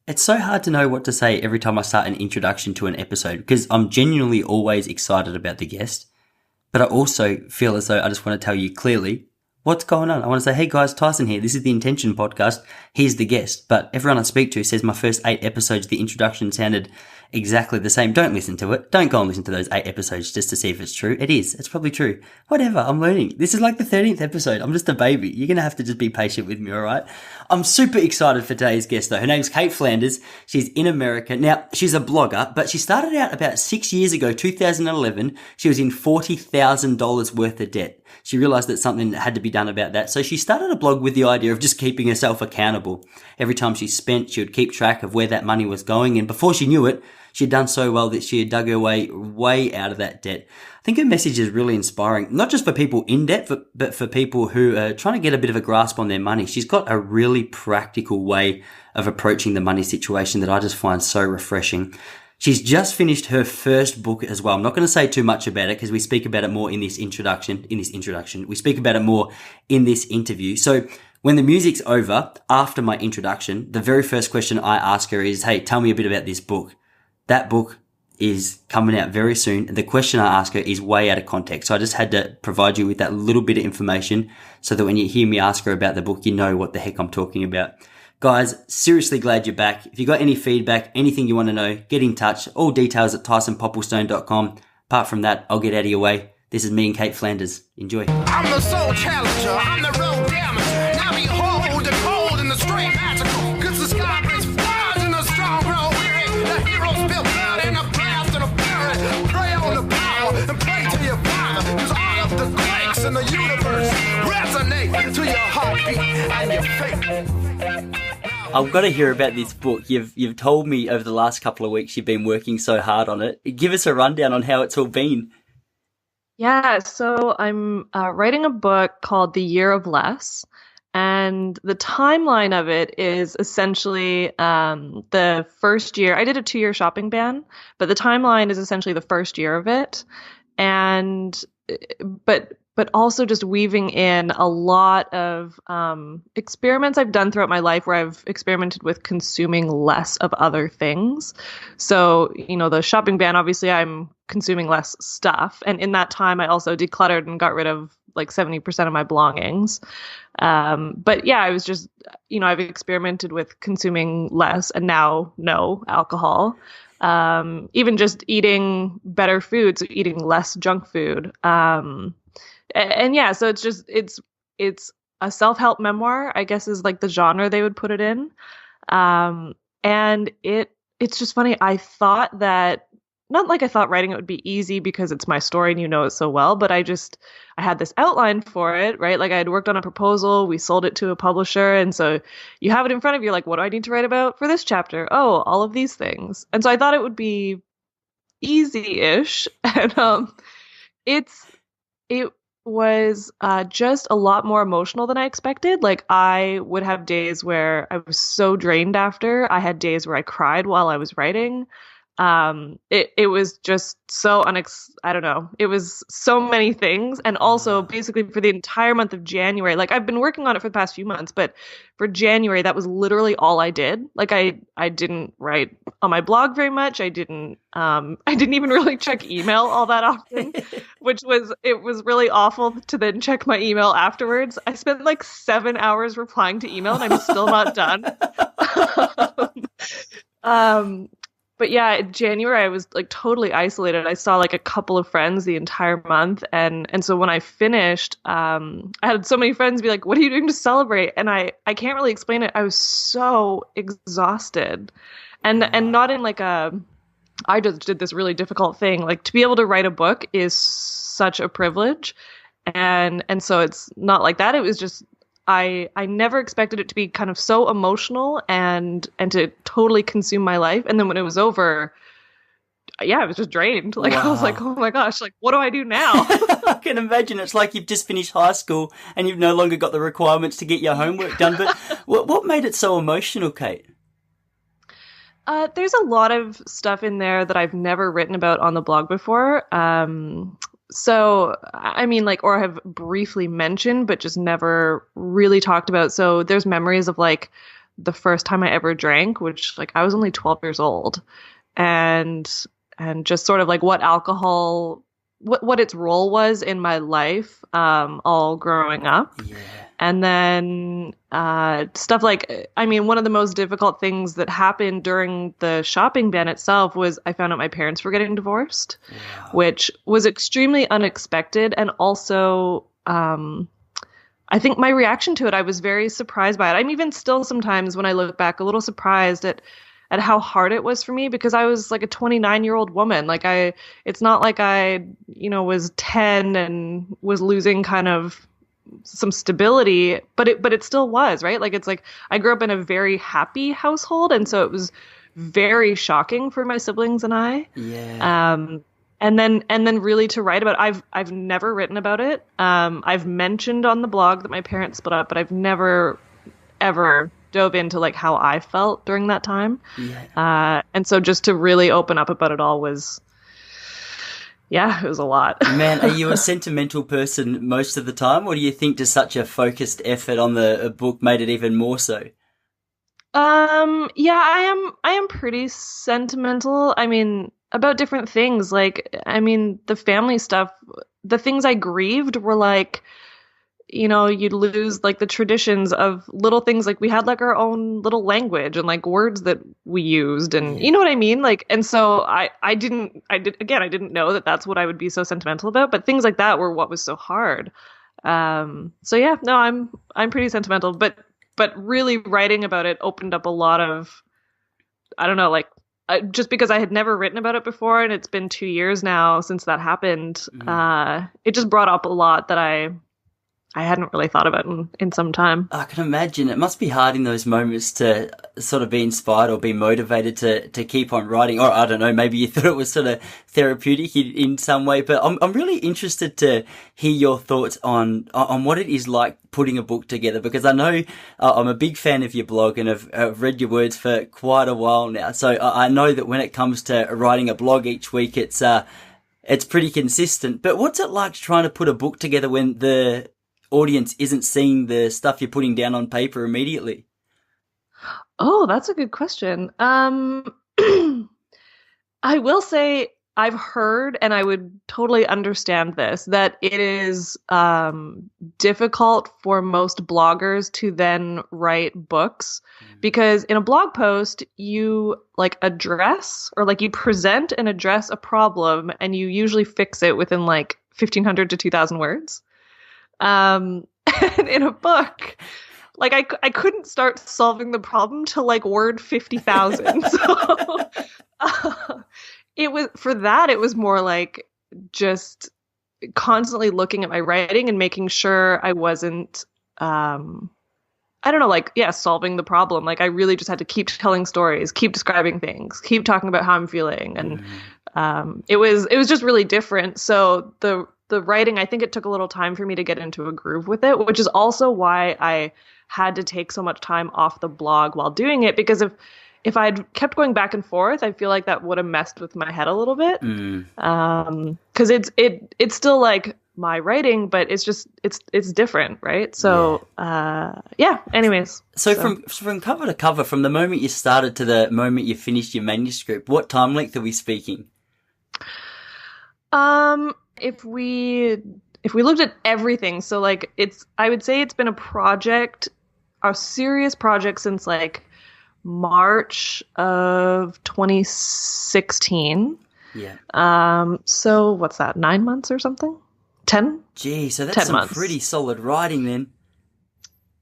It's so hard to know what to say every time I start an introduction to an episode because I'm genuinely always excited about the guest, but I also feel as though I just want to tell you clearly what's going on. I want to say, hey guys, Tyson here. This is the Intention podcast. Here's the guest. But everyone I speak to says my first 8 episodes, the introduction sounded exactly the same. Don't listen to it. Don't go and listen to those 8 episodes just to see if it's true. It is. It's probably true. Whatever. I'm learning. This is like the 13th episode. I'm just a baby. You're going to have to just be patient with me, all right? I'm super excited for today's guest though. Her name's Cait Flanders. She's in America. Now, she's a blogger, but she started out about 6 years ago, 2011. She was in $40,000 worth of debt. She realized that something had to be done about that. So she started a blog with the idea of just keeping herself accountable. Every time she spent, she would keep track of where that money was going. And before she knew it, she had done so well that she had dug her way out of that debt. I think her message is really inspiring, not just for people in debt, but for people who are trying to get a bit of a grasp on their money. She's got a really practical way of approaching the money situation that I just find so refreshing. She's just finished her first book as well. I'm not going to say too much about it because we speak about it more in this introduction. We speak about it more in this interview. So when the music's over, after my introduction, the very first question I ask her is, hey, tell me a bit about this book. That book is coming out very soon. And the question I ask her is way out of context. So I just had to provide you with that little bit of information so that when you hear me ask her about the book, you know what the heck I'm talking about. Guys, seriously glad you're back. If you got any feedback, anything you want to know, get in touch. All details at tysonpopplestone.com. Apart from that, I'll get out of your way. This is me and Cait Flanders. Enjoy. I'm the soul challenger. I'm the road damager. Now behold the cold and the straight magical. Cause the sky brings fires and the strong grow weary. The heroes built blood in a blast and a fury. Pray on the power and pray to your father. Cause all of the quakes in the universe resonate to your heartbeat and your faith. I've got to hear about this book. You've told me over the last couple of weeks you've been working so hard on it. Give us a rundown on how it's all been. Yeah, so I'm writing a book called The Year of Less, and the timeline of it is essentially the first year. I did a 2-year shopping ban, but the timeline is essentially the first year of it, and but also just weaving in a lot of experiments I've done throughout my life where I've experimented with consuming less of other things. So, the shopping ban, obviously I'm consuming less stuff. And in that time, I also decluttered and got rid of like 70% of my belongings. But yeah, I was just, I've experimented with consuming less and now no alcohol. Even just eating better food, so eating less junk food. And yeah, so it's a self-help memoir, I guess is like the genre they would put it in. And it's just funny. I thought that, not like I thought writing it would be easy because it's my story and you know it so well, but I had this outline for it, right? Like I had worked on a proposal, we sold it to a publisher. And so you have it in front of you, like, what do I need to write about for this chapter? Oh, all of these things. And so I thought it would be easy-ish. And it was just a lot more emotional than I expected. Like I would have days where I was so drained after. I had days where I cried while I was writing. It was just so I don't know. It was so many things. And also basically for the entire month of January, like I've been working on it for the past few months, but for January, that was literally all I did. Like I didn't write on my blog very much. I didn't even really check email all that often, it was really awful to then check my email afterwards. I spent like 7 hours replying to email and I'm still not done. But yeah, in January, I was like totally isolated. I saw like a couple of friends the entire month. And so when I finished, I had so many friends be like, what are you doing to celebrate? And I can't really explain it. I was so exhausted and not in like I just did this really difficult thing. Like to be able to write a book is such a privilege. And so it's not like that. It was just, I never expected it to be kind of so emotional and to totally consume my life. And then when it was over, yeah, I was just drained. Like wow. I was like, oh my gosh, like what do I do now? I can imagine it's like you've just finished high school and you've no longer got the requirements to get your homework done. But what made it so emotional, Cait? There's a lot of stuff in there that I've never written about on the blog before. So, I mean, like, or have briefly mentioned, but just never really talked about. So there's memories of like the first time I ever drank, which like I was only 12 years old, and just sort of like what alcohol, what its role was in my life, all growing up. Yeah. And then stuff like, I mean, one of the most difficult things that happened during the shopping ban itself was I found out my parents were getting divorced, Wow. which was extremely unexpected. And also, I think my reaction to it, I was very surprised by it. I'm even still sometimes when I look back a little surprised at how hard it was for me, because I was like a 29-year-old woman. Like it's not like I, was 10 and was losing kind of some stability, but it still was, right? Like, it's like I grew up in a very happy household. And so it was very shocking for my siblings and I. Yeah. And then really to write about it, I've never written about it. I've mentioned on the blog that my parents split up, but I've never ever dove into like how I felt during that time. Yeah. And so just to really open up about it all was, yeah, it was a lot. Man, are you a sentimental person most of the time, or do you think just such a focused effort on the book made it even more so? Yeah, I am pretty sentimental. I mean, about different things. Like, I mean, the family stuff, the things I grieved were like, you'd lose like the traditions of little things. Like we had like our own little language and like words that we used, and you know what I mean? Like, and so I didn't know that that's what I would be so sentimental about, but things like that were what was so hard. So yeah, no, I'm pretty sentimental, but really writing about it opened up a lot of, I don't know, like, just because I had never written about it before, and it's been 2 years now since that happened. It just brought up a lot that I hadn't really thought about in some time. I can imagine it must be hard in those moments to sort of be inspired or be motivated to keep on writing. Or I don't know, maybe you thought it was sort of therapeutic in some way. But I'm really interested to hear your thoughts on what it is like putting a book together, because I know I'm a big fan of your blog and I've read your words for quite a while now. So I know that when it comes to writing a blog each week, it's pretty consistent. But what's it like trying to put a book together when the audience isn't seeing the stuff you're putting down on paper immediately? Oh, that's a good question. I will say I've heard, and I would totally understand this, that it is difficult for most bloggers to then write books, because in a blog post, you like address, or like you present and address a problem, and you usually fix it within like 1,500 to 2,000 words. And in a book, like I couldn't start solving the problem till like word 50,000. So it was more like just constantly looking at my writing and making sure I wasn't, I don't know, like, yeah, solving the problem. Like I really just had to keep telling stories, keep describing things, keep talking about how I'm feeling. And it was just really different. So the writing, I think it took a little time for me to get into a groove with it, which is also why I had to take so much time off the blog while doing it, because if I'd kept going back and forth, I feel like that would have messed with my head a little bit. Because it's still like my writing, but it's just it's different, right? So yeah. Anyways, so from cover to cover, from the moment you started to the moment you finished your manuscript, what time length are we speaking? If we looked at everything, so like I would say it's been a serious project since like March of 2016. Yeah. So what's that? 9 months or something? 10? Gee, so that's 10 some months. Pretty solid writing then.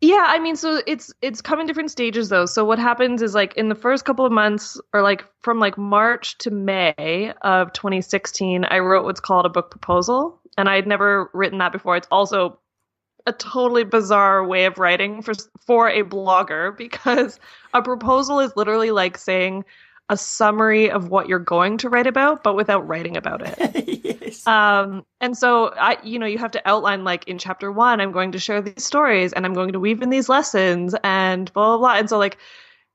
Yeah, I mean, so it's come in different stages though. So what happens is like in the first couple of months, or like from like March to May of 2016, I wrote what's called a book proposal, and I had never written that before. It's also a totally bizarre way of writing for a blogger, because a proposal is literally like saying a summary of what you're going to write about, but without writing about it. Yes. And so you have to outline, like in chapter 1, I'm going to share these stories and I'm going to weave in these lessons and blah, blah, blah. And so like,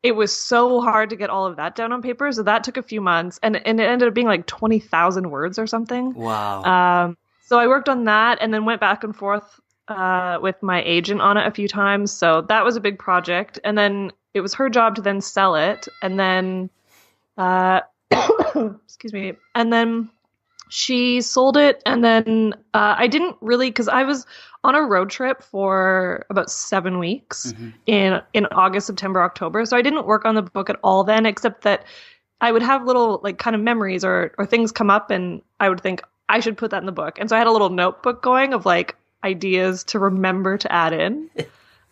it was so hard to get all of that down on paper. So that took a few months, and it ended up being like 20,000 words or something. Wow. So I worked on that and then went back and forth with my agent on it a few times. So that was a big project. And then it was her job to then sell it, and then excuse me, and then she sold it, and then I didn't really, because I was on a road trip for about 7 weeks in August, September, October. So I didn't work on the book at all then, except that I would have little like kind of memories or things come up, and I would think I should put that in the book. And so I had a little notebook going of like ideas to remember to add in.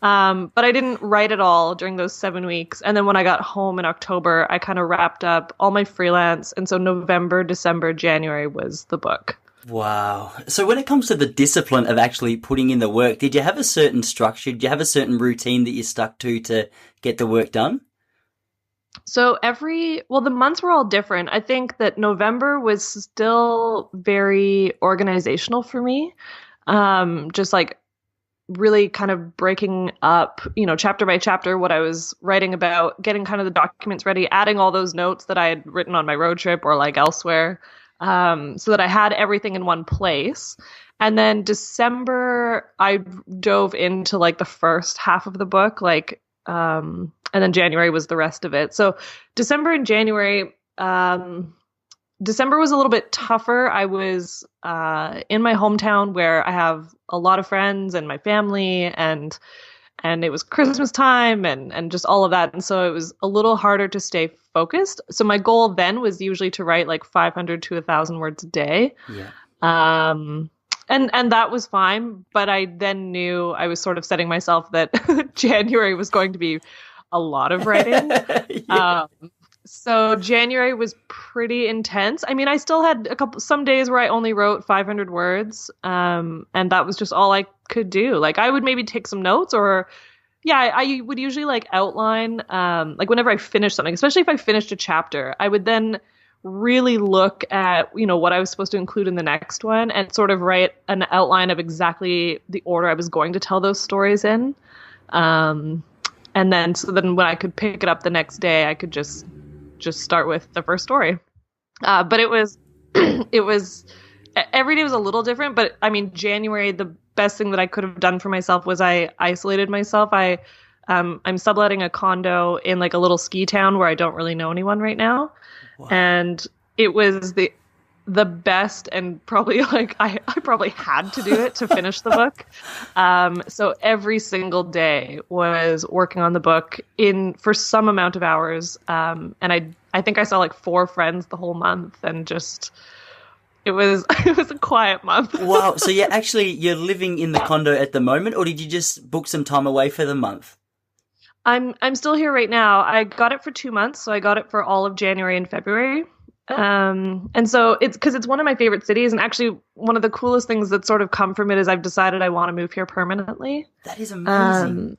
But I didn't write it all during those 7 weeks. And then when I got home in October, I kind of wrapped up all my freelance. And so November, December, January was the book. Wow. So when it comes to the discipline of actually putting in the work, did you have a certain structure? Did you have a certain routine that you stuck to get the work done? So the months were all different. I think that November was still very organizational for me. Just like really kind of breaking up, chapter by chapter, what I was writing about, getting kind of the documents ready, adding all those notes that I had written on my road trip or like elsewhere, so that I had everything in one place. And then December, I dove into like the first half of the book, and then January was the rest of it. So December and January, December was a little bit tougher. I was in my hometown where I have a lot of friends and my family, and it was Christmas time and just all of that. And so it was a little harder to stay focused. So my goal then was usually to write like 500 to 1,000 words a day. Yeah. And that was fine. But I then knew I was sort of setting myself that January was going to be a lot of writing. Yeah. So January was pretty intense. I mean, I still had some days where I only wrote 500 words. And that was just all I could do. Like I would maybe take some notes I would usually like outline, like whenever I finished something, especially if I finished a chapter, I would then really look at, what I was supposed to include in the next one and sort of write an outline of exactly the order I was going to tell those stories in. And then when I could pick it up the next day, I could just start with the first story. But it was every day was a little different. But I mean, January, the best thing that I could have done for myself was I isolated myself. I'm subletting a condo in like a little ski town where I don't really know anyone right now. Wow. And it was the best, and probably like I probably had to do it to finish the book. So every single day was working on the book for some amount of hours. And I think I saw like 4 friends the whole month, and just it was a quiet month. Wow. So you're living in the condo at the moment, or did you just book some time away for the month? I'm still here right now. I got it for 2 months, so I got it for all of January and February. And so it's because it's one of my favorite cities, and actually one of the coolest things that sort of come from it is I've decided I want to move here permanently. That is amazing.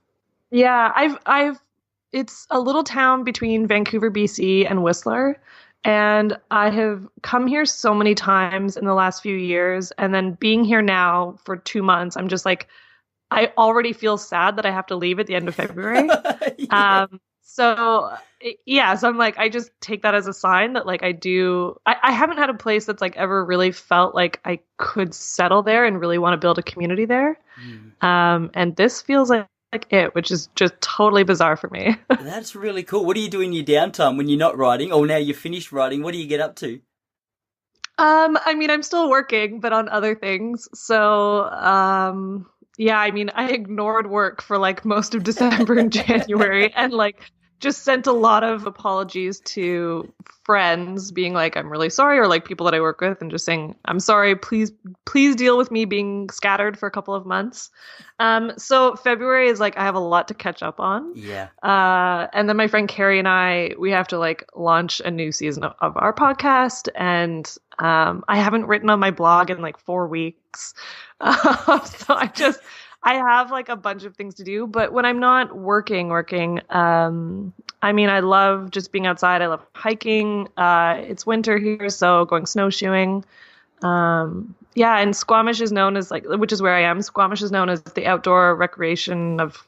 It's a little town between Vancouver, BC and Whistler. And I have come here so many times in the last few years. And then being here now for 2 months, I'm just like, I already feel sad that I have to leave at the end of February. Yeah. So I'm like, I just take that as a sign that like I haven't had a place that's like ever really felt like I could settle there and really want to build a community there. And this feels like it, which is just totally bizarre for me. That's really cool. What do you do in your downtime when you're not writing? Or now you're finished writing, what do you get up to? I mean, I'm still working, but on other things. So, I mean, I ignored work for like most of December and January, and like just sent a lot of apologies to friends being like, I'm really sorry, or like people that I work with and just saying, I'm sorry, please deal with me being scattered for a couple of months. So February is like, I have a lot to catch up on. Yeah. And then my friend Carrie and we have to like launch a new season of our podcast. And I haven't written on my blog in like 4 weeks. So I have like a bunch of things to do, but when I'm not working, I mean, I love just being outside. I love hiking. It's winter here, so going snowshoeing. And Squamish is known as which is where I am. Squamish is known as the outdoor recreation of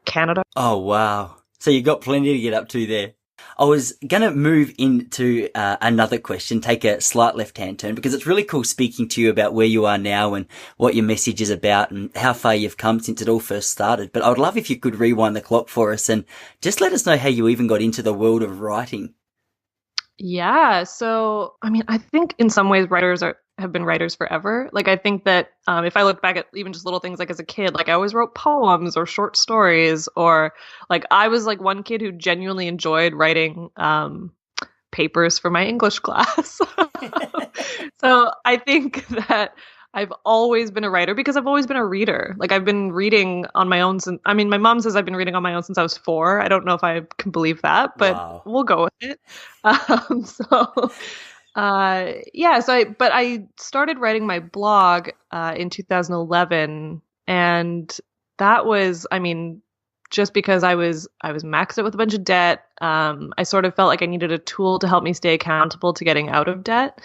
Canada. Oh, wow. So you got plenty to get up to there. I was going to move into another question, take a slight left-hand turn, because it's really cool speaking to you about where you are now and what your message is about and how far you've come since it all first started. But I would love if you could rewind the clock for us and just let us know how you even got into the world of writing. Yeah. So, I mean, I think in some ways have been writers forever. Like, I think that if I look back at even just little things like as a kid, like I always wrote poems or short stories, or like I was like one kid who genuinely enjoyed writing papers for my English class. So I think that I've always been a writer because I've always been a reader. Like I've been reading on my own since, I mean, my mom says I've been reading on my own since I was 4. I don't know if I can believe that, but Wow. we'll go with it. So yeah, but I started writing my blog in 2011, and that was, I mean, just because I was maxed out with a bunch of debt. I sort of felt like I needed a tool to help me stay accountable to getting out of debt.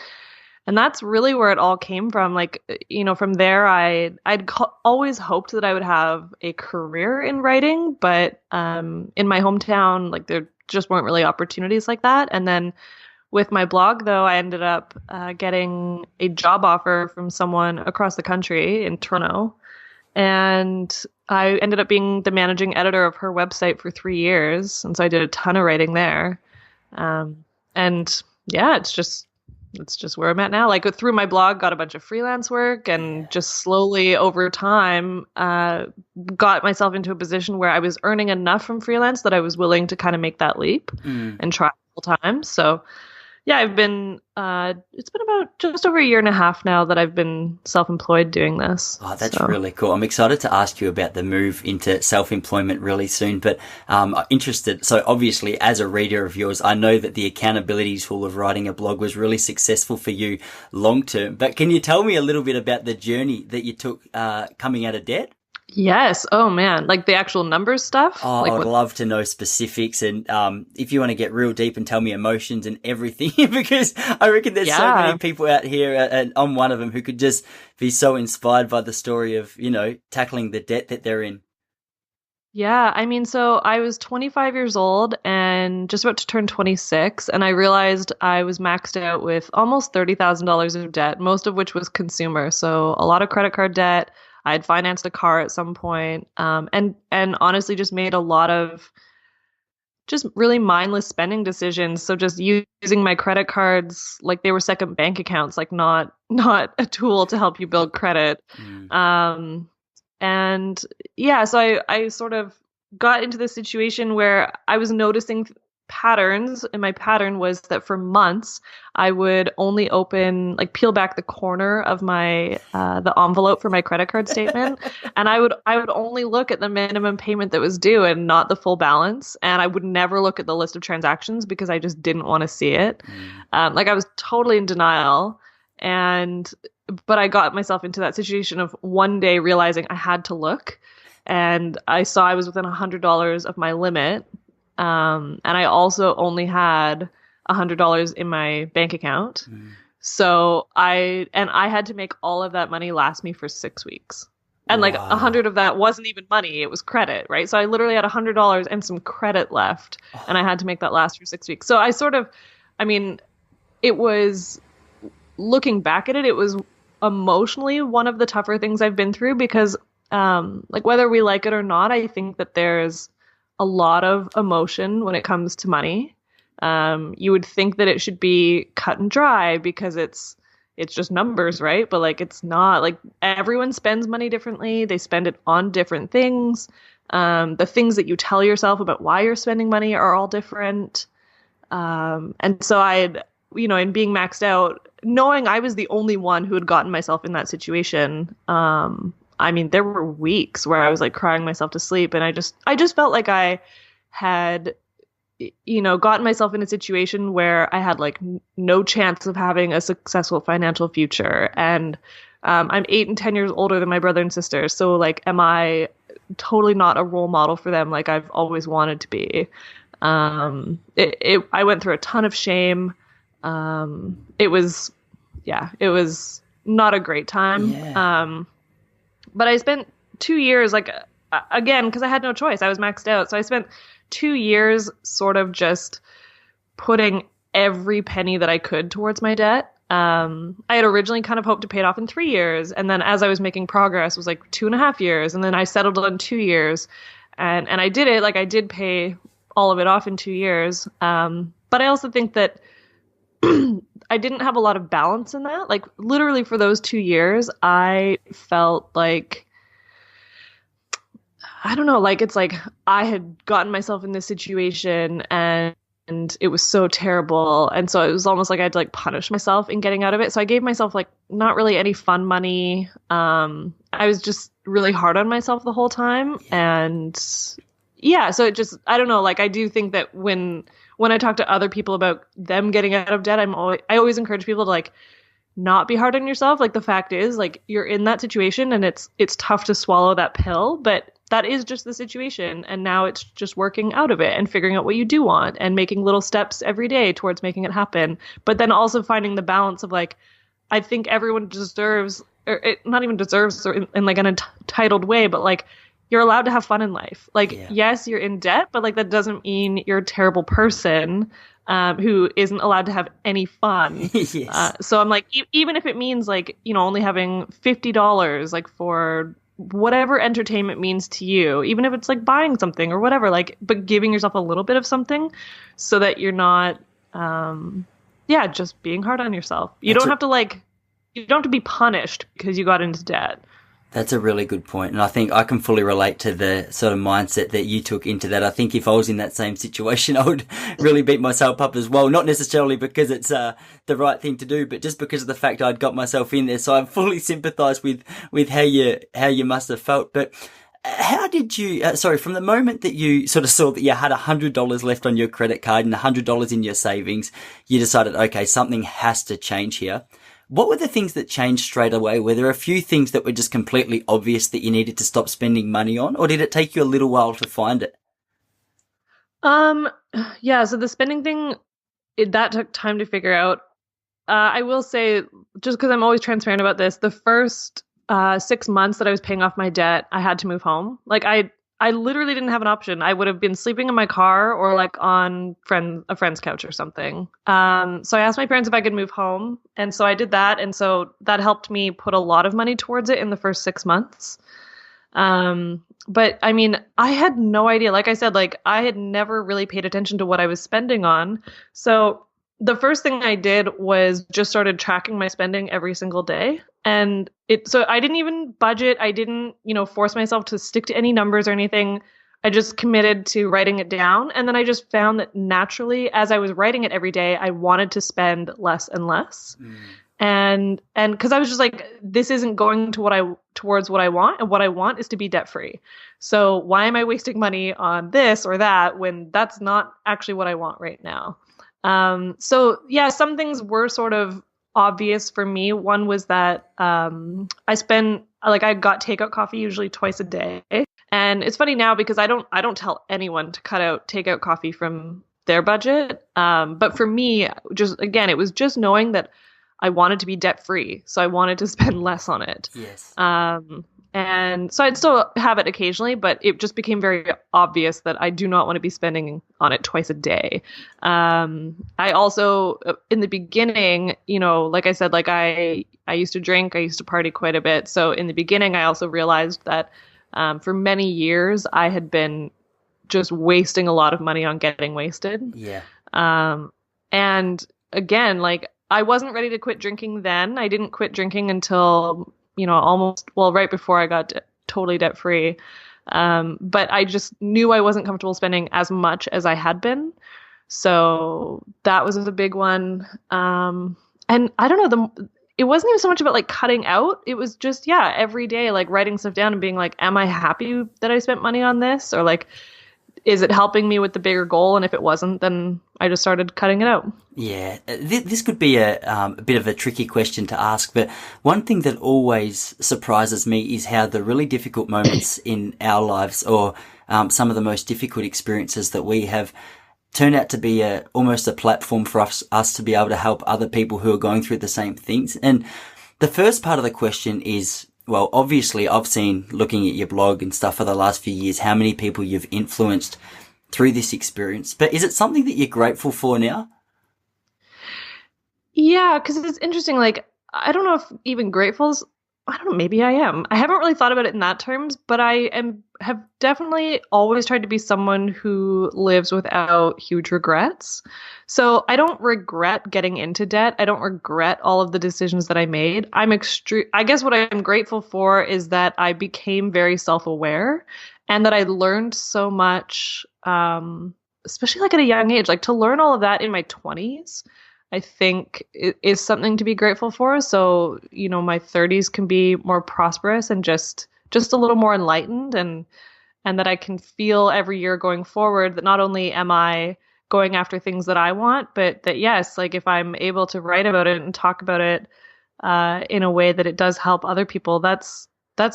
And that's really where it all came from. Like, you know, from there, always hoped that I would have a career in writing, but in my hometown, like there just weren't really opportunities like that. And then with my blog, though, I ended up getting a job offer from someone across the country in Toronto. And I ended up being the managing editor of her website for 3 years. And so I did a ton of writing there. And yeah, it's just where I'm at now. Like through my blog, got a bunch of freelance work, and just slowly over time, got myself into a position where I was earning enough from freelance that I was willing to kind of make that leap and try full time. So yeah, it's been about just over a year and a half now that I've been self-employed doing this. Oh, that's really cool. I'm excited to ask you about the move into self-employment really soon, but I'm interested. So obviously as a reader of yours, I know that the accountability tool of writing a blog was really successful for you long term, but can you tell me a little bit about the journey that you took coming out of debt? Yes. Oh man. Like the actual numbers stuff? Oh, like I would love to know specifics, and if you want to get real deep and tell me emotions and everything, because I reckon there's so many people out here, and I'm one of them, who could just be so inspired by the story of, you know, tackling the debt that they're in. Yeah, I mean, so I was 25 years old and just about to turn 26, and I realized I was maxed out with almost $30,000 of debt, most of which was consumer. So a lot of credit card debt. I had financed a car at some point, and honestly just made a lot of just really mindless spending decisions. So just using my credit cards like they were second bank accounts, like not a tool to help you build credit. And yeah, so I sort of got into this situation where I was noticing patterns, and my pattern was that for months I would only peel back the corner of my the envelope for my credit card statement, and I would only look at the minimum payment that was due and not the full balance, and I would never look at the list of transactions because I just didn't want to see it. Like I was totally in denial, but I got myself into that situation of one day realizing I had to look, and I saw I was within $100 of my limit. And I also only had $100 in my bank account. So I had to make all of that money last me for 6 weeks. And like 100 of that wasn't even money, it was credit, right? So I literally had $100 and some credit left, and I had to make that last for 6 weeks. So it was, looking back at it, it was emotionally one of the tougher things I've been through, because like whether we like it or not, I think that there's a lot of emotion when it comes to money. You would think that it should be cut and dry because it's just numbers, right? But like it's not. Like everyone spends money differently. They spend it on different things. The things that you tell yourself about why you're spending money are all different. And so in being maxed out, knowing I was the only one who had gotten myself in that situation, I mean, there were weeks where I was like crying myself to sleep, and I just felt like I had, gotten myself in a situation where I had like no chance of having a successful financial future. And I'm 8 and 10 years older than my brother and sister. So like, am I totally not a role model for them like I've always wanted to be? I went through a ton of shame. It was not a great time. Yeah. But I spent 2 years, like, again, because I had no choice. I was maxed out. So I spent 2 years sort of just putting every penny that I could towards my debt. I had originally kind of hoped to pay it off in 3 years. And then as I was making progress, it was like 2.5 years. And then I settled on 2 years. And I did it. Like I did pay all of it off in 2 years. But I also think that I didn't have a lot of balance in that. Like literally for those 2 years, I felt like, I don't know, like it's like I had gotten myself in this situation and it was so terrible. And so it was almost like I had to like punish myself in getting out of it. So I gave myself like not really any fun money. I was just really hard on myself the whole time. And yeah, so it just, I don't know, like I do think that when I talk to other people about them getting out of debt, I always encourage people to like not be hard on yourself. Like the fact is like you're in that situation and it's tough to swallow that pill, but that is just the situation. And now it's just working out of it and figuring out what you do want and making little steps every day towards making it happen. But then also finding the balance of like, I think everyone deserves, or not even deserves or in like an entitled way, but like you're allowed to have fun in life. Like, yes, you're in debt, but like that doesn't mean you're a terrible person who isn't allowed to have any fun. Yes. So I'm like, even if it means like, you know, only having $50 like for whatever entertainment means to you, even if it's like buying something or whatever, like, but giving yourself a little bit of something so that you're not, just being hard on yourself. You don't have to be punished because you got into debt. That's a really good point. And I think I can fully relate to the sort of mindset that you took into that. I think if I was in that same situation, I would really beat myself up as well. Not necessarily because it's the right thing to do, but just because of the fact I'd got myself in there. So I fully sympathize with how you must have felt. But how did you, from the moment that you sort of saw that you had $100 left on your credit card and $100 in your savings, you decided, okay, something has to change here. What were the things that changed straight away? Were there a few things that were just completely obvious that you needed to stop spending money on, or did it take you a little while to find it? Yeah, so the spending thing, that took time to figure out. I will say, just because I'm always transparent about this, the first 6 months that I was paying off my debt, I had to move home. Like I literally didn't have an option. I would have been sleeping in my car or like on a friend's couch or something. So I asked my parents if I could move home. And so I did that. And so that helped me put a lot of money towards it in the first 6 months. But I mean, I had no idea. Like I said, like I had never really paid attention to what I was spending on. So the first thing I did was just started tracking my spending every single day. And so I didn't even budget. I didn't, force myself to stick to any numbers or anything. I just committed to writing it down. And then I just found that naturally, as I was writing it every day, I wanted to spend less and less. And because I was just like, this isn't going to towards what I want. And what I want is to be debt free. So why am I wasting money on this or that when that's not actually what I want right now? So yeah, some things were sort of obvious for me. One was that I got takeout coffee usually twice a day. And it's funny now because I don't tell anyone to cut out takeout coffee from their budget. But for me, just again, it was just knowing that I wanted to be debt free. So I wanted to spend less on it. Yes. And so I'd still have it occasionally, but it just became very obvious that I do not want to be spending on it twice a day. I also, in the beginning, like I said, like I used to drink, I used to party quite a bit. So in the beginning, I also realized that for many years, I had been just wasting a lot of money on getting wasted. Yeah. And again, like I wasn't ready to quit drinking then. I didn't quit drinking until right before I got totally debt free. But I just knew I wasn't comfortable spending as much as I had been. So that was a big one. And I don't know, it wasn't even so much about like cutting out. It was just, every day, like writing stuff down and being like, am I happy that I spent money on this? Or like, is it helping me with the bigger goal? And if it wasn't, then I just started cutting it out. Yeah, this could be a bit of a tricky question to ask, but one thing that always surprises me is how the really difficult moments in our lives, or some of the most difficult experiences that we have, turn out to be almost a platform for us to be able to help other people who are going through the same things. And the first part of the question is, well, obviously I've seen, looking at your blog and stuff for the last few years, how many people you've influenced through this experience. But is it something that you're grateful for now? Yeah, because it's interesting. Like, I don't know if even grateful's, I don't know, maybe I am. I haven't really thought about it in that terms, but have definitely always tried to be someone who lives without huge regrets. So I don't regret getting into debt. I don't regret all of the decisions that I made. I guess what I'm grateful for is that I became very self-aware and that I learned so much, especially like at a young age, like to learn all of that in my 20s. I think is something to be grateful for. So, my 30s can be more prosperous and just a little more enlightened, and that I can feel every year going forward that not only am I going after things that I want, but that yes, like if I'm able to write about it and talk about it in a way that it does help other people, that's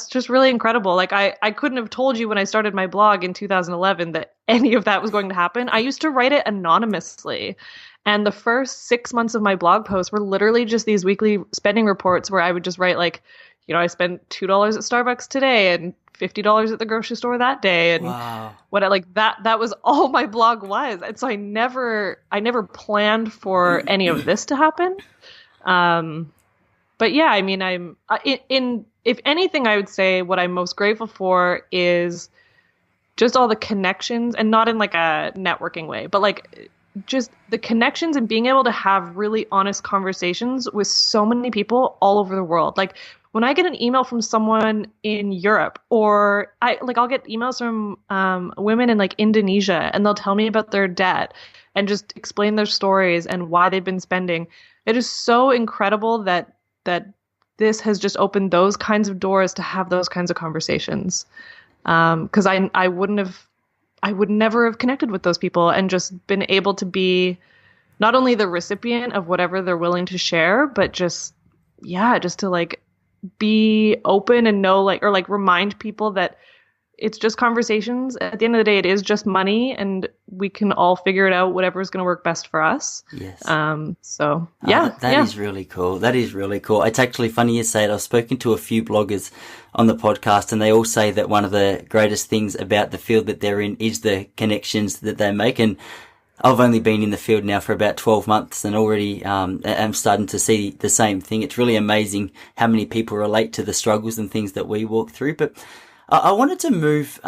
just really incredible. Like I couldn't have told you when I started my blog in 2011 that any of that was going to happen. I used to write it anonymously. And the first 6 months of my blog posts were literally just these weekly spending reports where I would just write like, I spent $2 at Starbucks today and $50 at the grocery store that day. And Wow. that was all my blog was. And so I never planned for any of this to happen. But yeah, I mean, I'm if anything, I would say what I'm most grateful for is just all the connections, and not in like a networking way, but like just the connections and being able to have really honest conversations with so many people all over the world. Like when I get an email from someone in Europe, or I'll get emails from women in like Indonesia, and they'll tell me about their debt and just explain their stories and why they've been spending. It is so incredible that this has just opened those kinds of doors to have those kinds of conversations. Because I would never have connected with those people and just been able to be not only the recipient of whatever they're willing to share, but just to like be open and know, like, or like remind people that it's just conversations. At the end of the day, it is just money, and we can all figure it out, whatever is going to work best for us. Yes. So yeah, that is really cool. That is really cool. It's actually funny you say it. I've spoken to a few bloggers on the podcast, and they all say that one of the greatest things about the field that they're in is the connections that they make. And I've only been in the field now for about 12 months, and already I'm starting to see the same thing. It's really amazing how many people relate to the struggles and things that we walk through. But I wanted to move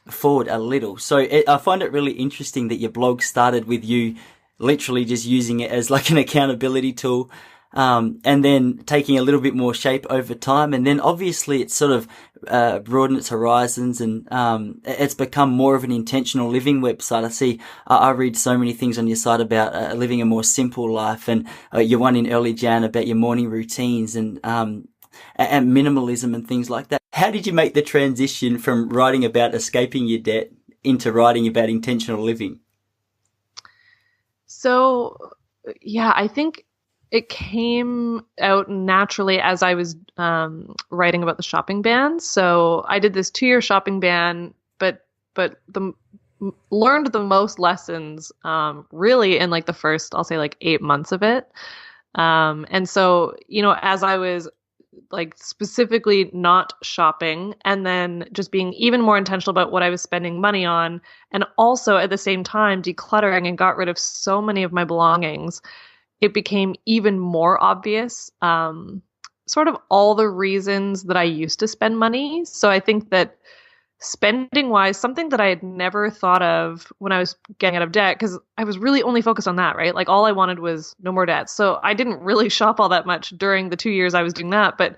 forward a little. So I find it really interesting that your blog started with you literally just using it as like an accountability tool, and then taking a little bit more shape over time. And then obviously it's sort of broadened its horizons, and it's become more of an intentional living website. I see, I read so many things on your site about living a more simple life, and your one in early Jan about your morning routines and minimalism and things like that. How did you make the transition from writing about escaping your debt into writing about intentional living? So, yeah, I think it came out naturally as I was writing about the shopping ban. So I did this 2-year shopping ban, but learned the most lessons really in like the first, I'll say like 8 months of it. And so, as I was like specifically not shopping, and then just being even more intentional about what I was spending money on, and also at the same time decluttering and got rid of so many of my belongings, it became even more obvious sort of all the reasons that I used to spend money. So I think that spending wise, something that I had never thought of when I was getting out of debt, because I was really only focused on that, right? Like all I wanted was no more debt. So I didn't really shop all that much during the 2 years I was doing that, but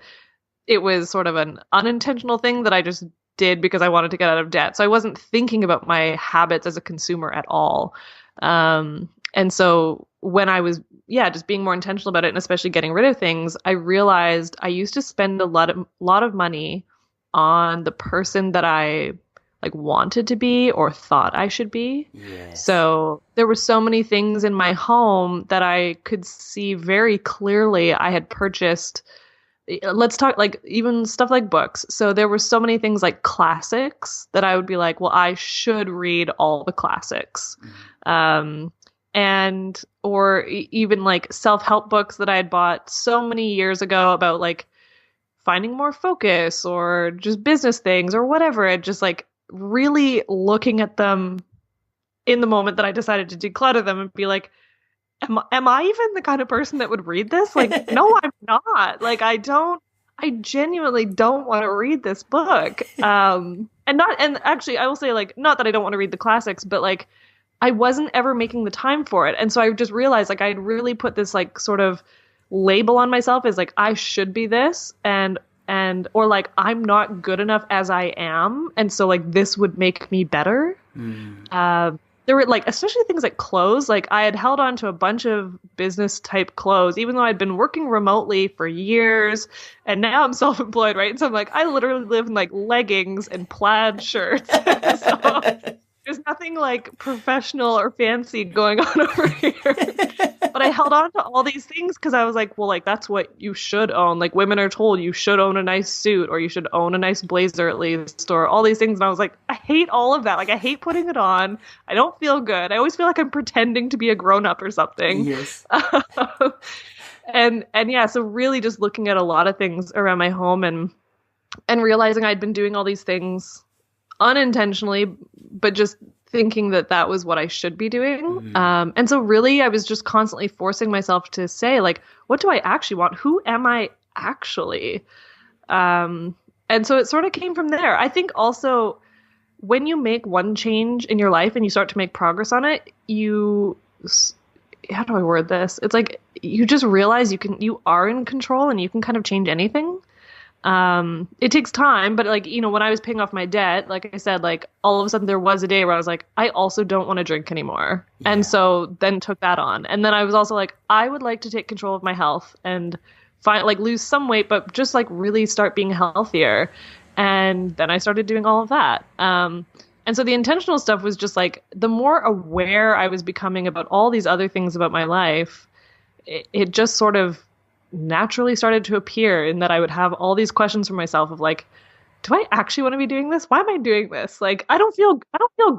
it was sort of an unintentional thing that I just did because I wanted to get out of debt. So I wasn't thinking about my habits as a consumer at all. And so when I was, just being more intentional about it, and especially getting rid of things, I realized I used to spend a lot of money on the person that I like wanted to be or thought I should be. Yes. So there were so many things in my home that I could see very clearly I had purchased. Let's talk like even stuff like books. So there were so many things like classics that I would be like, well, I should read all the classics. Or even like self-help books that I had bought so many years ago about like finding more focus or just business things or whatever. And just like really looking at them in the moment that I decided to declutter them and be like, am I even the kind of person that would read this? Like, no, I'm not. Like, I genuinely don't want to read this book. And actually, I will say, like, not that I don't want to read the classics, but like, I wasn't ever making the time for it. And so I just realized, like, I'd really put this, like, sort of label on myself as, like, I should be this, or like, I'm not good enough as I am. And so, like, this would make me better. There were, like, especially things like clothes. Like, I had held on to a bunch of business type clothes, even though I'd been working remotely for years, and now I'm self-employed, right? So I'm like, I literally live in like leggings and plaid shirts. So there's nothing like professional or fancy going on over here. But I held on to all these things because I was like, well, like, that's what you should own. Like, women are told you should own a nice suit, or you should own a nice blazer at least, or all these things. And I was like, I hate all of that. Like, I hate putting it on. I don't feel good. I always feel like I'm pretending to be a grown-up or something. Yes. And yeah, so really just looking at a lot of things around my home and realizing I'd been doing all these things unintentionally, but just thinking that that was what I should be doing. And so really I was just constantly forcing myself to say, like, what do I actually want? Who am I actually? And so it sort of came from there. I think also when you make one change in your life and you start to make progress on it, how do I word this? It's like, you just realize you are in control and you can kind of change anything. It takes time, but like, when I was paying off my debt, like I said, like all of a sudden there was a day where I was like, I also don't want to drink anymore. Yeah. And so then took that on. And then I was also like, I would like to take control of my health and lose some weight, but just like really start being healthier. And then I started doing all of that. And so the intentional stuff was just like, the more aware I was becoming about all these other things about my life, it just sort of naturally started to appear in that I would have all these questions for myself of like, do I actually want to be doing this? Why am I doing this? Like, I don't feel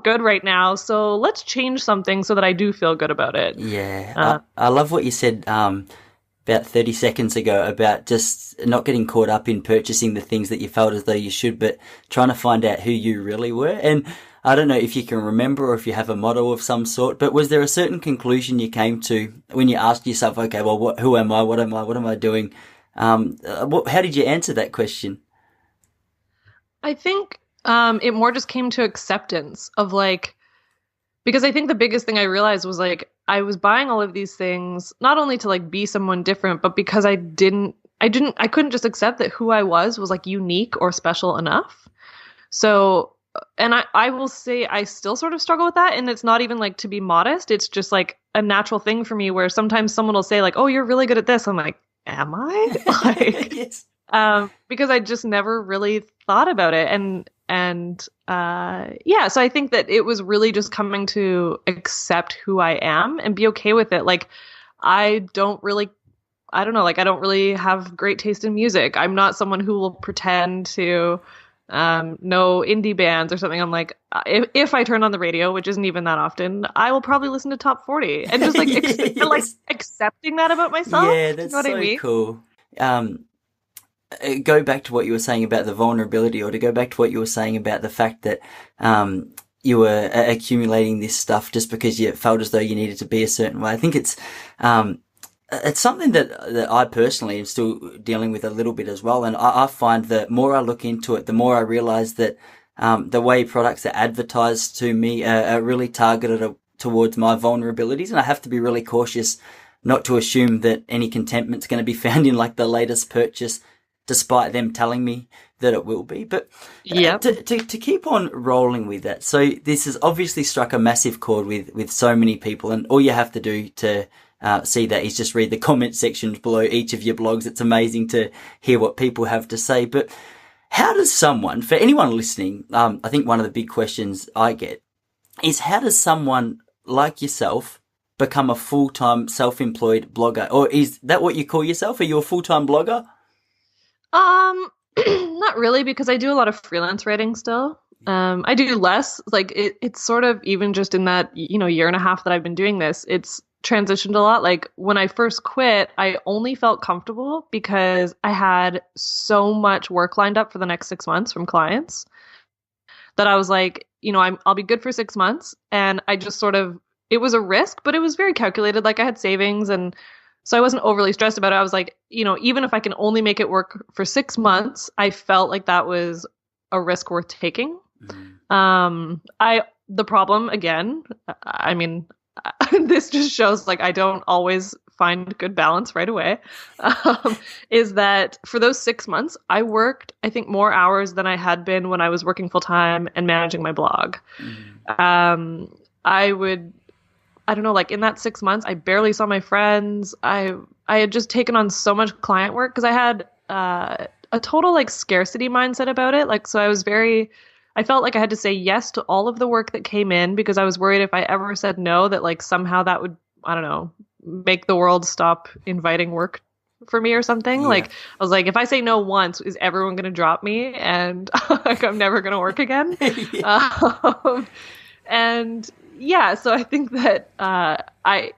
good right now. So let's change something so that I do feel good about it. Yeah. I love what you said about 30 seconds ago about just not getting caught up in purchasing the things that you felt as though you should, but trying to find out who you really were. And I don't know if you can remember or if you have a motto of some sort, but was there a certain conclusion you came to when you asked yourself, okay, well, who am I? What am I? What am I doing? How did you answer that question? I think it more just came to acceptance of like, because I think the biggest thing I realized was like, I was buying all of these things, not only to like be someone different, but because I couldn't just accept that who I was like unique or special enough. So, and I will say I still sort of struggle with that. And it's not even like to be modest. It's just like a natural thing for me where sometimes someone will say like, oh, you're really good at this. I'm like, am I? Like, Yes. Because I just never really thought about it. Yeah, so I think that it was really just coming to accept who I am and be okay with it. Like, I don't really have great taste in music. I'm not someone who will pretend to know indie bands or something. I'm like, if I turn on the radio, which isn't even that often, I will probably listen to top 40 and just like, Yes. like accepting that about myself. Yeah, that's you know what so I mean? cool. Go back to what you were saying about the vulnerability, or to go back to what you were saying about the fact that you were accumulating this stuff just because you felt as though you needed to be a certain way. I think it's something that I personally am still dealing with a little bit as well. And I find that more I look into it, the more I realize that the way products are advertised to me are really targeted towards my vulnerabilities. And I have to be really cautious not to assume that any contentment's going to be found in like the latest purchase, despite them telling me that it will be. But yeah, to keep on rolling with that. So this has obviously struck a massive chord with so many people, and all you have to do to see that is just read the comment sections below each of your blogs. It's amazing to hear what people have to say. But how does someone, for anyone listening, I think one of the big questions I get is, how does someone like yourself become a full-time self-employed blogger? Or is that what you call yourself? Are you a full-time blogger? Not really, because I do a lot of freelance writing still. I do less, like it's sort of, even just in that, year and a half that I've been doing this, it's transitioned a lot. Like when I first quit, I only felt comfortable because I had so much work lined up for the next 6 months from clients. that I was like, I'll be good for 6 months. And I just sort of, it was a risk, but it was very calculated. Like I had savings, and so I wasn't overly stressed about it. I was like, even if I can only make it work for 6 months, I felt like that was a risk worth taking. The problem again, I mean, this just shows like I don't always find good balance right away, is that for those 6 months, I worked, I think, more hours than I had been when I was working full time and managing my blog. I don't know, like in that 6 months, I barely saw my friends. I had just taken on so much client work because I had a total like scarcity mindset about it. Like, so I felt like I had to say yes to all of the work that came in because I was worried if I ever said no, that like somehow that would, I don't know, make the world stop inviting work for me or something. Yeah. Like I was like, if I say no once, is everyone going to drop me and like I'm never going to work again? And yeah, so I think that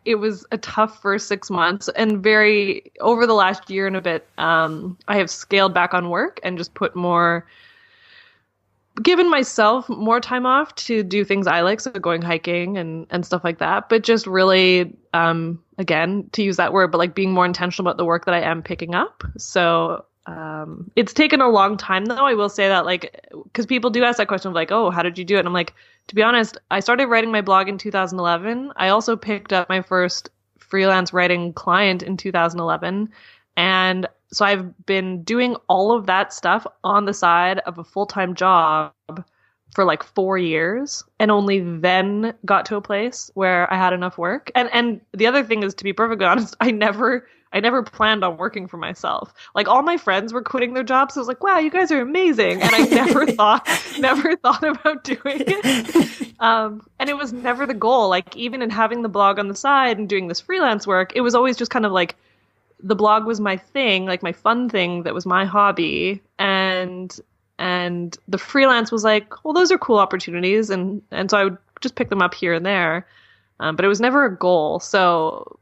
it was a tough first 6 months, and over the last year and a bit, I have scaled back on work and just given myself more time off to do things I like, so going hiking and stuff like that, but just really, again, to use that word, but like being more intentional about the work that I am picking up. So it's taken a long time though. I will say that, like, because people do ask that question of like, oh, how did you do it? And I'm like, to be honest, I started writing my blog in 2011. I also picked up my first freelance writing client in 2011. And so I've been doing all of that stuff on the side of a full-time job for like 4 years, and only then got to a place where I had enough work. And the other thing is, to be perfectly honest, I never planned on working for myself. Like all my friends were quitting their jobs. So I was like, wow, you guys are amazing. And I never thought about doing it. And it was never the goal. Like even in having the blog on the side and doing this freelance work, it was always just kind of like, the blog was my thing, like my fun thing that was my hobby. And the freelance was like, well, those are cool opportunities. And so I would just pick them up here and there. But it was never a goal. So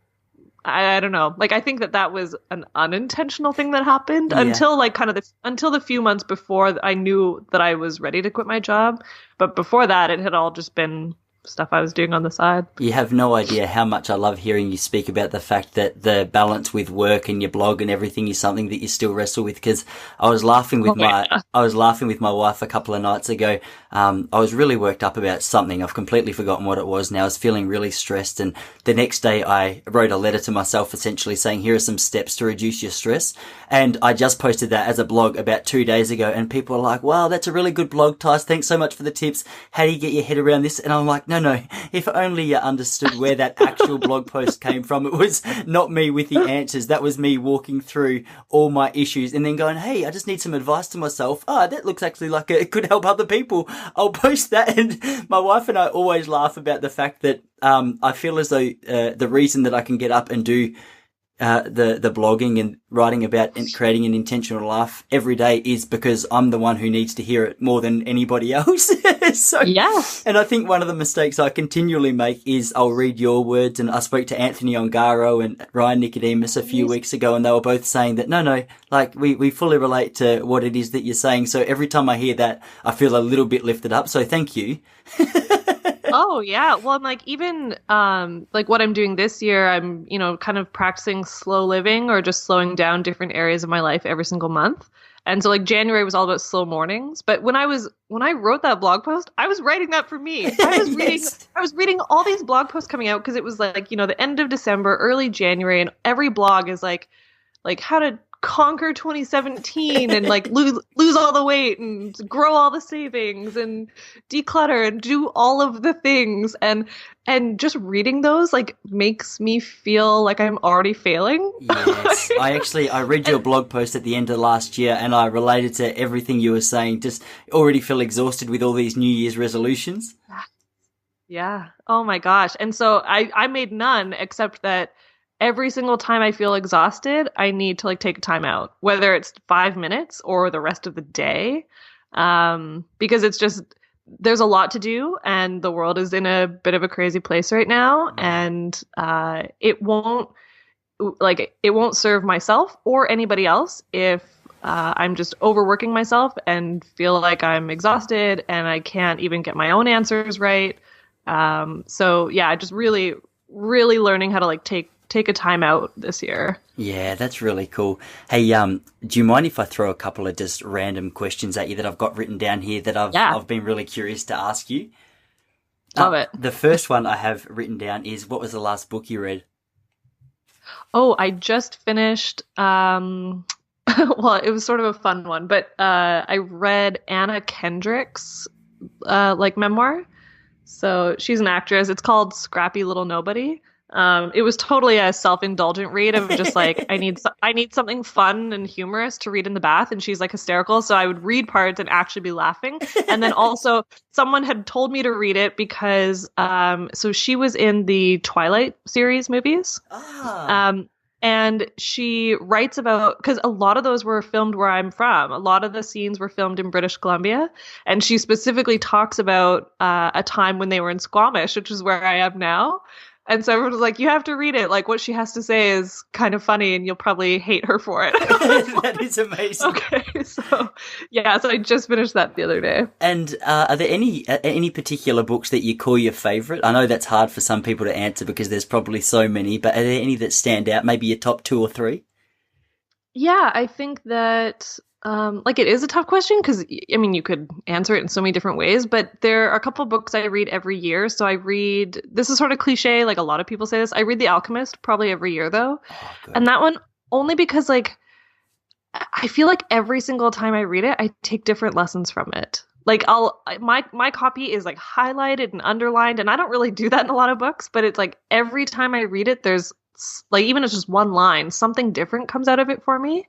I don't know. Like, I think that was an unintentional thing that happened until like until the few months before I knew that I was ready to quit my job. But before that, it had all just been stuff I was doing on the side. You have no idea how much I love hearing you speak about the fact that the balance with work and your blog and everything is something that you still wrestle with. Because I was laughing with my wife a couple of nights ago. I was really worked up about something. I've completely forgotten what it was now. I was feeling really stressed, and the next day I wrote a letter to myself essentially saying, here are some steps to reduce your stress. And I just posted that as a blog about 2 days ago, and people are like, wow, that's a really good blog, Tice. Thanks so much for the tips. How do you get your head around this? And I'm like, no, if only you understood where that actual blog post came from. It was not me with the answers. That was me walking through all my issues and then going, hey, I just need some advice to myself. Oh, that looks actually like it could help other people. I'll post that. And my wife and I always laugh about the fact that I feel as though the reason that I can get up and do the blogging and writing about and creating an intentional life every day is because I'm the one who needs to hear it more than anybody else. So, yeah. And I think one of the mistakes I continually make is I'll read your words, and I spoke to Anthony Ongaro and Ryan Nicodemus a few weeks ago, and they were both saying that, no, like we fully relate to what it is that you're saying. So every time I hear that, I feel a little bit lifted up. So thank you. Oh yeah. Well, like even like what I'm doing this year, I'm, kind of practicing slow living or just slowing down different areas of my life every single month. And so like January was all about slow mornings. But when I wrote that blog post, I was writing that for me. I was reading all these blog posts coming out because it was like, the end of December, early January, and every blog is like how to conquer 2017 and like lose all the weight and grow all the savings and declutter and do all of the things, and just reading those like makes me feel like I'm already failing. Yes. I read your blog post at the end of last year, and I related to everything you were saying. Just already feel exhausted with all these New Year's resolutions. Yeah. Oh my gosh. And so I made none, except that every single time I feel exhausted, I need to like take a time out, whether it's 5 minutes or the rest of the day. Because it's just, there's a lot to do, and the world is in a bit of a crazy place right now. And it won't serve myself or anybody else if I'm just overworking myself and feel like I'm exhausted and I can't even get my own answers right. So yeah, just really, really learning how to like take a time out this year. Yeah, that's really cool. Hey, do you mind if I throw a couple of just random questions at you that I've got written down here that I've been really curious to ask you? Love it. The first one I have written down is, what was the last book you read? Oh, I just finished, well, it was sort of a fun one, but I read Anna Kendrick's like memoir. So she's an actress. It's called Scrappy Little Nobody. It was totally a self-indulgent read of just like I need something fun and humorous to read in the bath, and she's like hysterical, so I would read parts and actually be laughing. And then also someone had told me to read it because so she was in the Twilight series movies. And she writes about, because a lot of those were filmed where I'm from. A lot of the scenes were filmed in British Columbia. And she specifically talks about a time when they were in Squamish, which is where I am now. And so everyone was like, you have to read it. Like, what she has to say is kind of funny, and you'll probably hate her for it. That is amazing. Okay, so yeah, so I just finished that the other day. And are there any particular books that you call your favorite? I know that's hard for some people to answer because there's probably so many, but are there any that stand out? Maybe your top 2 or 3? Yeah, I think that like it is a tough question because I mean you could answer it in so many different ways, but there are a couple books I read every year. So I read, this is sort of cliche, like a lot of people say this. I read The Alchemist probably every year though. And that one only because like I feel like every single time I read it, I take different lessons from it. Like my copy is like highlighted and underlined, and I don't really do that in a lot of books, but it's like every time I read it, there's like, even if it's just one line, something different comes out of it for me.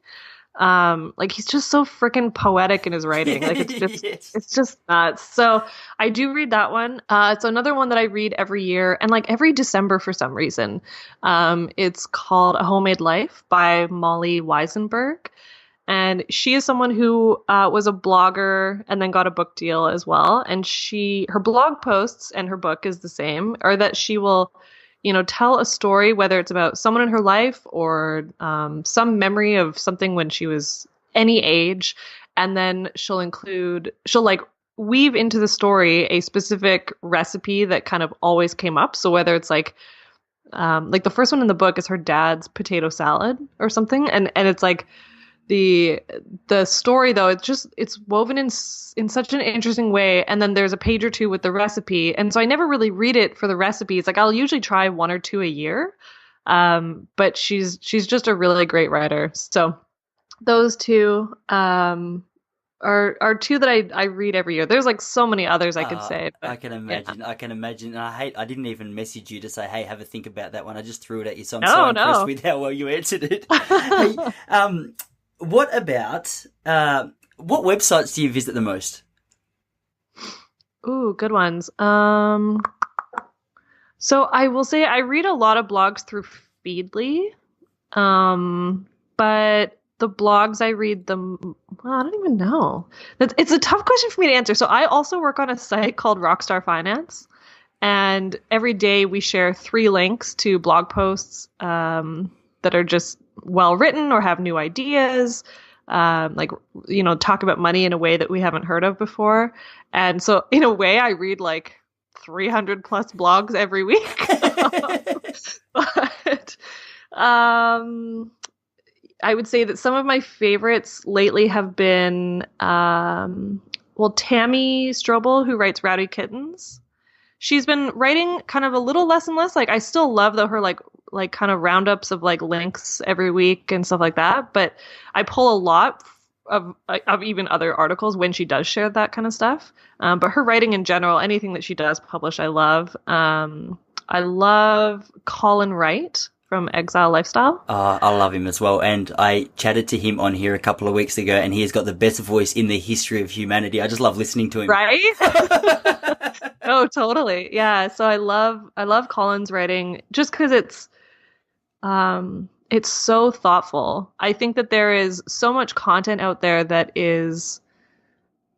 Like he's just so freaking poetic in his writing. Like it's just it's just nuts. So I do read that one. It's another one that I read every year and like every December for some reason. It's called A Homemade Life by Molly Weisenberg. And she is someone who was a blogger and then got a book deal as well. And her blog posts and her book is the same, or that she will tell a story, whether it's about someone in her life or some memory of something when she was any age. And then she'll like weave into the story a specific recipe that kind of always came up. So whether it's like the first one in the book is her dad's potato salad or something. And it's like the story though, it's woven in such an interesting way, and then there's a page or two with the recipe, and so I never really read it for the recipes. Like I'll usually try 1 or 2 a year, but she's just a really great writer. So those two are two that I read every year. There's like so many others I could say. But, I can imagine. Yeah. I can imagine. And I didn't even message you to say, hey, have a think about that one. I just threw it at you, so I'm so impressed with how well you answered it. Hey, what about what websites do you visit the most? Ooh, good ones. So I will say I read a lot of blogs through Feedly, but the blogs I read well, I don't even know. It's a tough question for me to answer. So I also work on a site called Rockstar Finance, and every day we share 3 links to blog posts that are just well written or have new ideas, talk about money in a way that we haven't heard of before. And so in a way I read like 300 plus blogs every week. But I would say that some of my favorites lately have been Tammy Strobel, who writes Rowdy Kittens. She's been writing kind of a little less and less. Like I still love her like kind of roundups of like links every week and stuff like that. But I pull a lot of even other articles when she does share that kind of stuff. But her writing in general, anything that she does publish, I love. I love Colin Wright from Exile Lifestyle. I love him as well. And I chatted to him on here a couple of weeks ago, and he has got the best voice in the history of humanity. I just love listening to him. Right? Oh, totally. Yeah. So I love Colin's writing just because it's so thoughtful. I think that there is so much content out there that is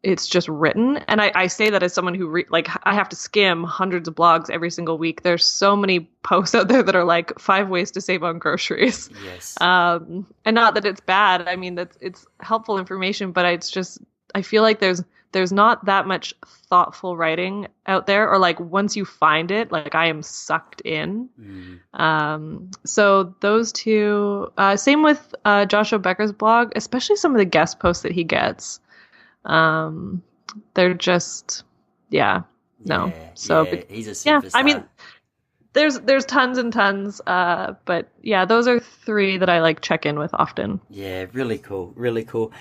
it's just written. And I say that as someone who like I have to skim hundreds of blogs every single week. There's so many posts out there that are like 5 ways to save on groceries. Yes. And not that it's bad. I mean, it's helpful information, but it's just, I feel like there's not that much thoughtful writing out there, or like once you find it, like I am sucked in. So those two, same with Joshua Becker's blog, especially some of the guest posts that he gets. They're just, no. So he's a superstar. I mean, there's tons and tons, but yeah, those are 3 that I like check in with often. Yeah, really cool, really cool.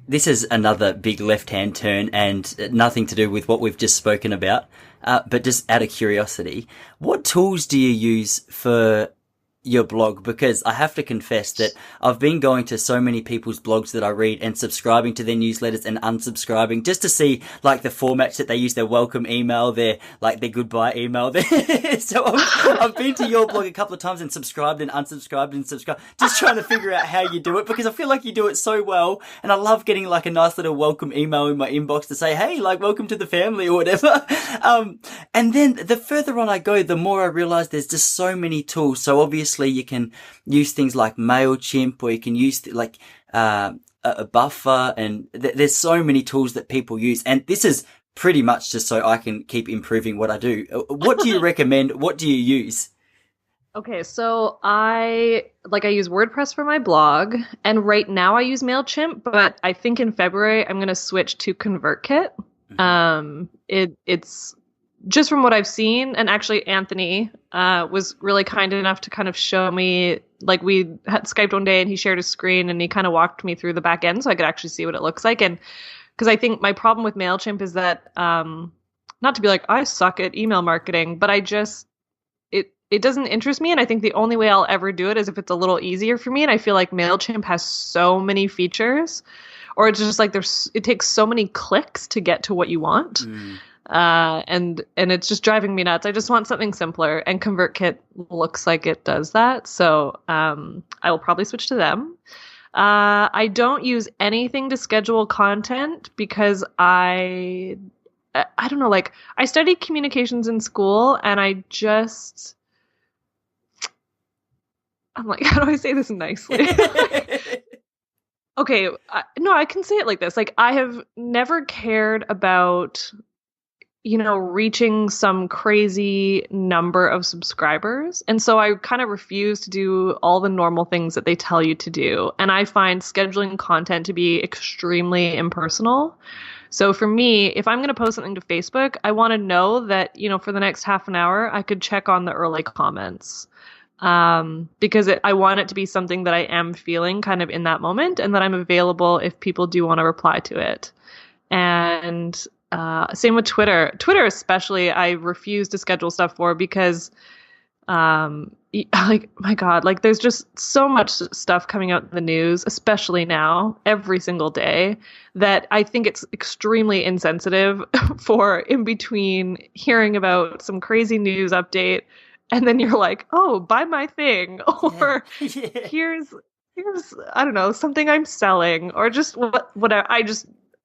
This is another big left-hand turn and nothing to do with what we've just spoken about, but just out of curiosity, what tools do you use for your blog? Because I have to confess that I've been going to so many people's blogs that I read and subscribing to their newsletters and unsubscribing just to see like the formats that they use, their welcome email, their goodbye email. So I've been to your blog a couple of times and subscribed and unsubscribed and subscribed, just trying to figure out how you do it, because I feel like you do it so well. And I love getting like a nice little welcome email in my inbox to say, hey, like welcome to the family or whatever. And then the further on I go, the more I realize there's just so many tools. So obviously you can use things like MailChimp, or you can use a buffer, and there's so many tools that people use. And this is pretty much just so I can keep improving what I do. What do you recommend? What do you use? Okay, so I use WordPress for my blog, and right now I use MailChimp, but I think in February I'm going to switch to ConvertKit. It's just from what I've seen, and actually Anthony was really kind enough to kind of show me, like we had Skyped one day and he shared his screen and he kind of walked me through the back end so I could actually see what it looks like. And because I think my problem with MailChimp is that, not to be like, I suck at email marketing, but it doesn't interest me. And I think the only way I'll ever do it is if it's a little easier for me. And I feel like MailChimp has so many features, or it's just like it takes so many clicks to get to what you want. And it's just driving me nuts. I just want something simpler, and ConvertKit looks like it does that. So, I will probably switch to them. I don't use anything to schedule content because I don't know, like I studied communications in school, and I'm like, how do I say this nicely? Okay. No, I can say it like this. Like, I have never cared about, reaching some crazy number of subscribers. And so I kind of refuse to do all the normal things that they tell you to do. And I find scheduling content to be extremely impersonal. So for me, if I'm going to post something to Facebook, I want to know that, for the next half an hour, I could check on the early comments. Because I want it to be something that I am feeling kind of in that moment, and that I'm available if people do want to reply to it. And same with Twitter. Twitter especially, I refuse to schedule stuff for, because like, my God, like there's just so much stuff coming out in the news, especially now, every single day, that I think it's extremely insensitive for in between hearing about some crazy news update, and then you're like, oh, buy my thing, or here's I don't know, something I'm selling, or just whatever.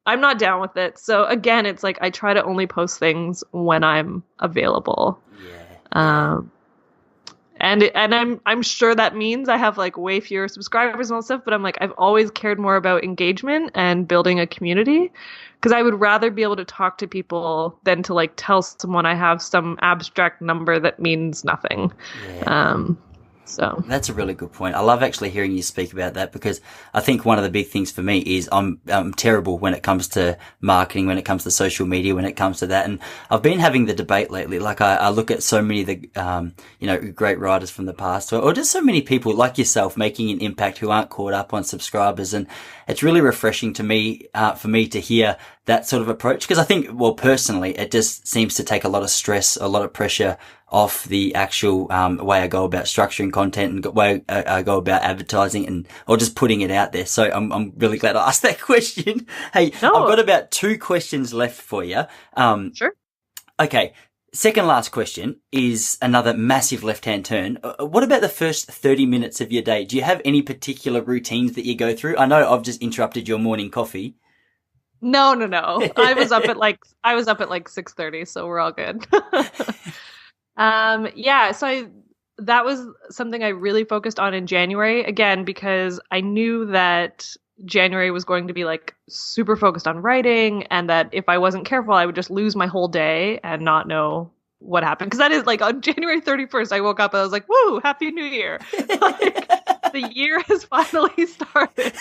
I'm not down with it. So again, it's like I try to only post things when I'm available. And I'm sure that means I have like way fewer subscribers and all stuff, but I'm like, I've always cared more about engagement and building a community, because I would rather be able to talk to people than to like tell someone I have some abstract number that means nothing. So that's a really good point. I love actually hearing you speak about that, because I think one of the big things for me is I'm terrible when it comes to marketing, when it comes to social media, when it comes to that. And I've been having the debate lately. Like I look at so many of the, great writers from the past, or just so many people like yourself making an impact who aren't caught up on subscribers. And it's really refreshing to me, for me to hear that sort of approach, because I think, well, personally, it just seems to take a lot of stress, a lot of pressure off the actual way I go about structuring content and way I go about advertising or just putting it out there. So I'm really glad I asked that question. Hey, I've got about 2 questions left for you. Sure. Okay. Second last question is another massive left-hand turn. What about the first 30 minutes of your day? Do you have any particular routines that you go through? I know I've just interrupted your morning coffee. No, no, no. I was up at like 6:30, so we're all good. Yeah, that was something I really focused on in January again because I knew that January was going to be like super focused on writing and that if I wasn't careful, I would just lose my whole day and not know what happened. Because that is like on January 31st, I woke up and I was like, "Woo, Happy New Year!" Like the year has finally started.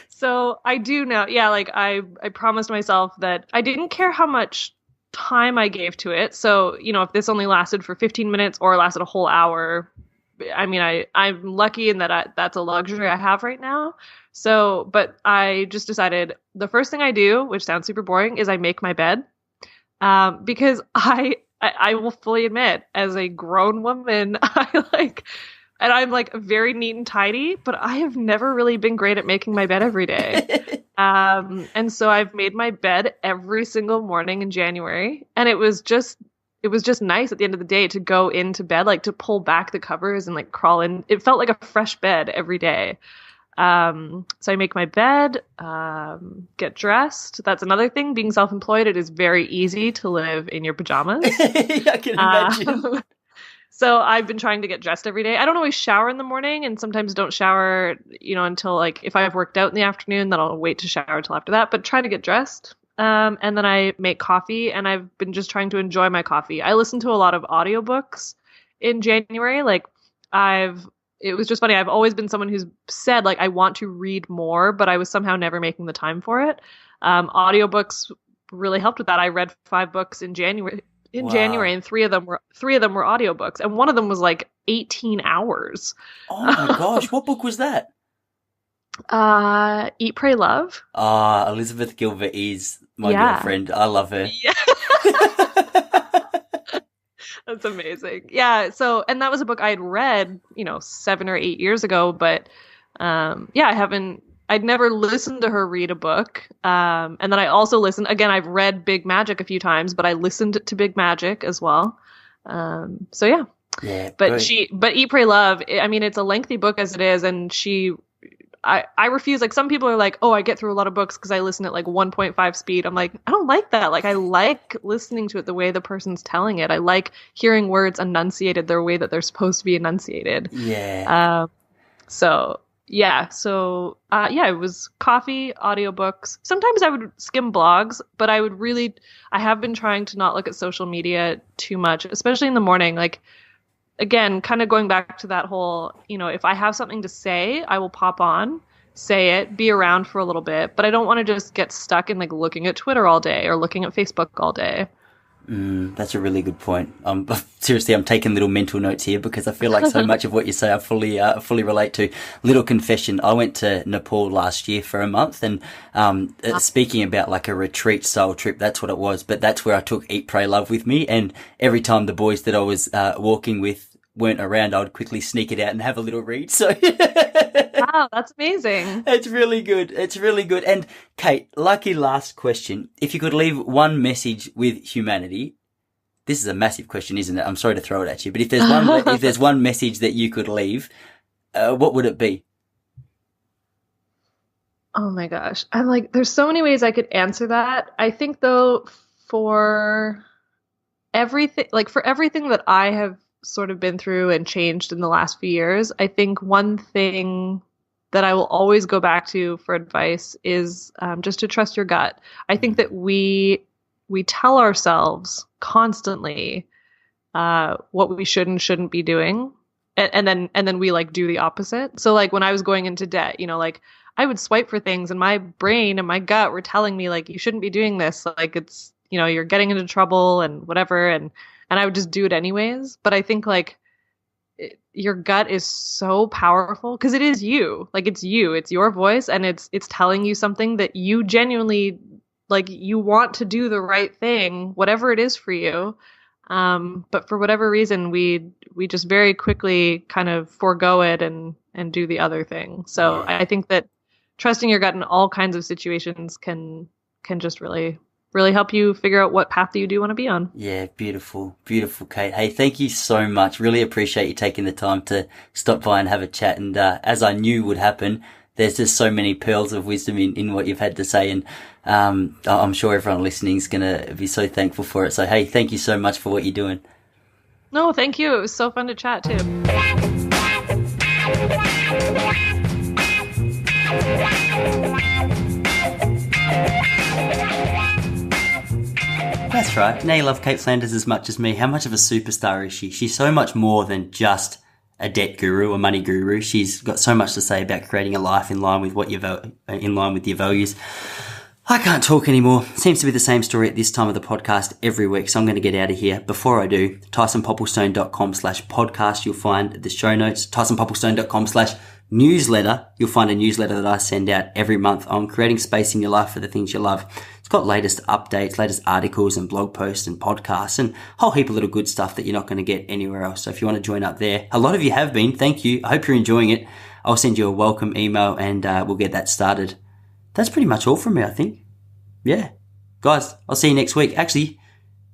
So I do know, yeah, like I promised myself that I didn't care how much time I gave to it. So, if this only lasted for 15 minutes or lasted a whole hour, I mean, I'm lucky in that that's a luxury I have right now. So, but I just decided the first thing I do, which sounds super boring, is I make my bed. Because I will fully admit, as a grown woman, and I'm like very neat and tidy, but I have never really been great at making my bed every day. And so I've made my bed every single morning in January, and it was just nice at the end of the day to go into bed, like to pull back the covers and like crawl in. It felt like a fresh bed every day. So I make my bed, get dressed. That's another thing. Being self-employed, it is very easy to live in your pajamas. I can imagine. So I've been trying to get dressed every day. I don't always shower in the morning and sometimes don't shower, until like if I've worked out in the afternoon, then I'll wait to shower till after that, but try to get dressed. And then I make coffee and I've been just trying to enjoy my coffee. I listen to a lot of audiobooks in January. It was just funny. I've always been someone who's said like, I want to read more, but I was somehow never making the time for it. Audiobooks really helped with that. I read 5 books in January. January, and three of them were audiobooks, and one of them was like 18 hours. Oh my gosh, what book was that? Eat, Pray, Love. Elizabeth Gilbert is my girlfriend. I love her. Yeah. That's amazing. Yeah, and that was a book I had read, 7 or 8 years ago, but I'd never listened to her read a book. And then I also listened, again, I've read Big Magic a few times, but I listened to Big Magic as well. So yeah. Yeah. But Eat, Pray, Love, I mean, it's a lengthy book as it is. And I refuse, like some people are like, oh, I get through a lot of books because I listen at like 1.5 speed. I'm like, I don't like that. Like I like listening to it the way the person's telling it. I like hearing words enunciated the way that they're supposed to be enunciated. Yeah. It was coffee, audiobooks. Sometimes I would skim blogs, but I have been trying to not look at social media too much, especially in the morning. Like, again, kind of going back to that whole, if I have something to say, I will pop on, say it, be around for a little bit, but I don't want to just get stuck in like looking at Twitter all day or looking at Facebook all day. That's a really good point. Seriously, I'm taking little mental notes here because I feel like so much of what you say I fully relate to. Little confession, I went to Nepal last year for a month and speaking about like a retreat style trip, that's what it was. But that's where I took Eat, Pray, Love with me. And every time the boys that I was walking with weren't around, I would quickly sneak it out and have a little read. So wow, that's amazing. It's really good. It's really good. And Cait, lucky last question. If you could leave one message with humanity, this is a massive question, isn't it? I'm sorry to throw it at you, but if there's one message that you could leave, what would it be? Oh my gosh. I'm like, there's so many ways I could answer that. I think though, for everything that I have sort of been through and changed in the last few years, I think one thing that I will always go back to for advice is just to trust your gut. I think that we tell ourselves constantly what we should and shouldn't be doing, and then we like do the opposite. So like when I was going into debt, like I would swipe for things, and my brain and my gut were telling me like you shouldn't be doing this. Like it's you're getting into trouble and whatever, and I would just do it anyways. But I think like your gut is so powerful because it is you. Like it's your voice, and it's telling you something that you genuinely like. You want to do the right thing, whatever it is for you. But for whatever reason, we just very quickly kind of forego it and do the other thing. So I think that trusting your gut in all kinds of situations can just really help you figure out what path that you do want to be on. Yeah, beautiful, beautiful, Cait. Hey, thank you so much. Really appreciate you taking the time to stop by and have a chat. And as I knew would happen, there's just so many pearls of wisdom in what you've had to say. And I'm sure everyone listening is going to be so thankful for it. So, hey, thank you so much for what you're doing. No, thank you. It was so fun to chat too. That's right. Now you love Cait Flanders as much as me. How much of a superstar is she? She's so much more than just a debt guru, a money guru. She's got so much to say about creating a life in line with what in line with your values. I can't talk anymore. Seems to be the same story at this time of the podcast every week, so I'm going to get out of here. Before I do, TysonPopplestone.com/podcast, you'll find the show notes. TysonPopplestone.com/newsletter, you'll find a newsletter that I send out every month on creating space in your life for the things you love. It's got latest updates, latest articles and blog posts and podcasts and a whole heap of little good stuff that you're not going to get anywhere else. So if you want to join up there, a lot of you have been. Thank you. I hope you're enjoying it. I'll send you a welcome email and we'll get that started. That's pretty much all from me, I think. Yeah. Guys, I'll see you next week. Actually,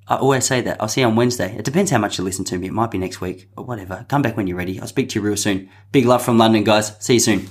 I always say that. I'll see you on Wednesday. It depends how much you listen to me. It might be next week or whatever. Come back when you're ready. I'll speak to you real soon. Big love from London, guys. See you soon.